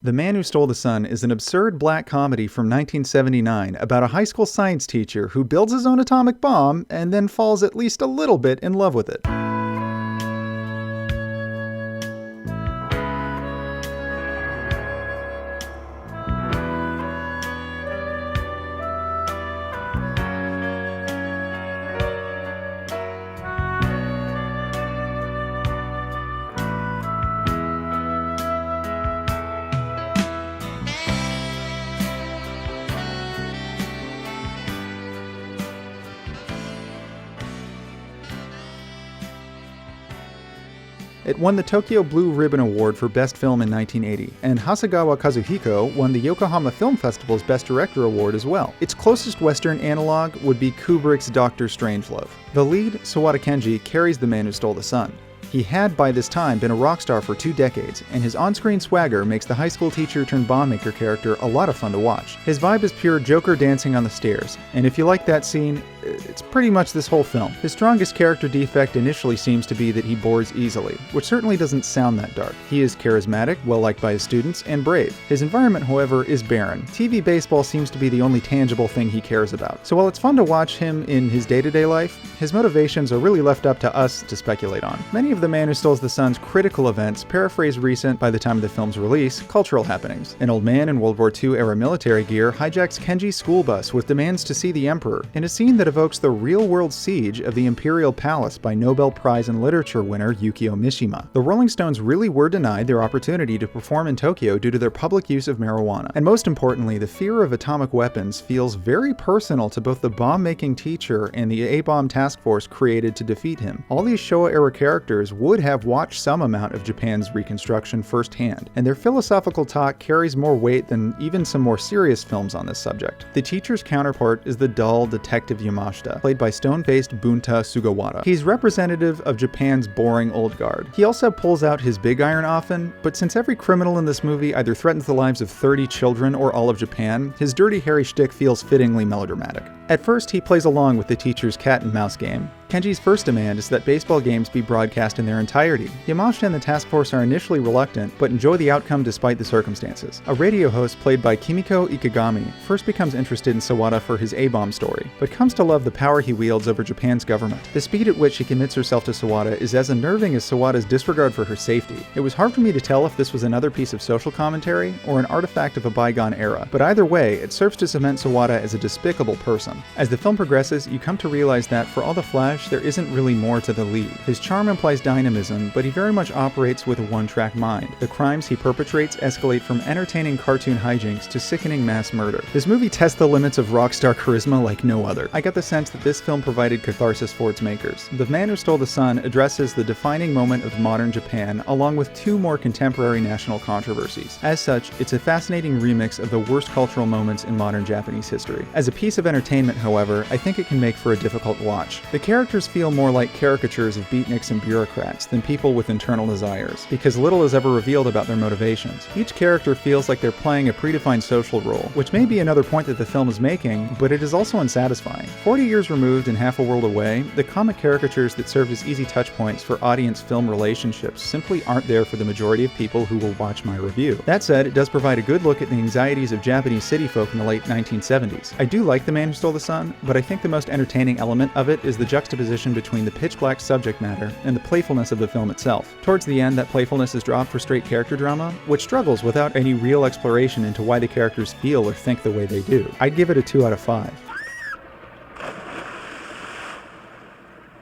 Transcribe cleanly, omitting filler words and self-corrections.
The Man Who Stole the Sun is an absurd black comedy from 1979 about a high school science teacher who builds his own atomic bomb and then falls at least a little bit in love with it. It won the Tokyo Blue Ribbon Award for Best Film in 1980, and Hasegawa Kazuhiko won the Yokohama Film Festival's Best Director Award as well. Its closest Western analog would be Kubrick's Dr. Strangelove. The lead, Sawada Kenji, carries The Man Who Stole the Sun. He had, by this time, been a rock star for 2 decades, and his on-screen swagger makes the high school teacher-turned-bomb-maker character a lot of fun to watch. His vibe is pure Joker dancing on the stairs, and if you like that scene, it's pretty much this whole film. His strongest character defect initially seems to be that he bores easily, which certainly doesn't sound that dark. He is charismatic, well-liked by his students, and brave. His environment, however, is barren. TV baseball seems to be the only tangible thing he cares about. So while it's fun to watch him in his day-to-day life, his motivations are really left up to us to speculate on. Many of The Man Who Stole the Sun's critical events paraphrase recent, by the time of the film's release, cultural happenings. An old man in World War II-era military gear hijacks Kenji's school bus with demands to see the Emperor, in a scene that evokes the real-world siege of the Imperial Palace by Nobel Prize in Literature winner Yukio Mishima. The Rolling Stones really were denied their opportunity to perform in Tokyo due to their public use of marijuana. And most importantly, the fear of atomic weapons feels very personal to both the bomb-making teacher and the A-bomb task force created to defeat him. All these Showa-era characters would have watched some amount of Japan's reconstruction firsthand, and their philosophical talk carries more weight than even some more serious films on this subject. The teacher's counterpart is the dull Detective Yamashita, played by stone-faced Bunta Sugawara. He's representative of Japan's boring old guard. He also pulls out his big iron often, but since every criminal in this movie either threatens the lives of 30 children or all of Japan, his dirty hairy shtick feels fittingly melodramatic. At first, he plays along with the teacher's cat-and-mouse game. Kenji's first demand is that baseball games be broadcast in their entirety. Yamashita and the task force are initially reluctant, but enjoy the outcome despite the circumstances. A radio host played by Kimiko Ikegami first becomes interested in Sawada for his A-bomb story, but comes to love the power he wields over Japan's government. The speed at which she commits herself to Sawada is as unnerving as Sawada's disregard for her safety. It was hard for me to tell if this was another piece of social commentary or an artifact of a bygone era, but either way, it serves to cement Sawada as a despicable person. As the film progresses, you come to realize that, for all the flash, there isn't really more to the lead. His charm implies dynamism, but he very much operates with a one-track mind. The crimes he perpetrates escalate from entertaining cartoon hijinks to sickening mass murder. This movie tests the limits of rock star charisma like no other. I got the sense that this film provided catharsis for its makers. The Man Who Stole the Sun addresses the defining moment of modern Japan, along with 2 more contemporary national controversies. As such, it's a fascinating remix of the worst cultural moments in modern Japanese history. As a piece of entertainment, however, I think it can make for a difficult watch. The characters feel more like caricatures of beatniks and bureaucrats than people with internal desires, because little is ever revealed about their motivations. Each character feels like they're playing a predefined social role, which may be another point that the film is making, but it is also unsatisfying. 40 years removed and half a world away, the comic caricatures that served as easy touchpoints for audience-film relationships simply aren't there for the majority of people who will watch my review. That said, it does provide a good look at the anxieties of Japanese city folk in the late 1970s. I do like The Man Who Stole the Sun, but I think the most entertaining element of it is the juxtaposition between the pitch-black subject matter and the playfulness of the film itself. Towards the end, that playfulness is dropped for straight character drama, which struggles without any real exploration into why the characters feel or think the way they do. I'd give it a 2 out of 5.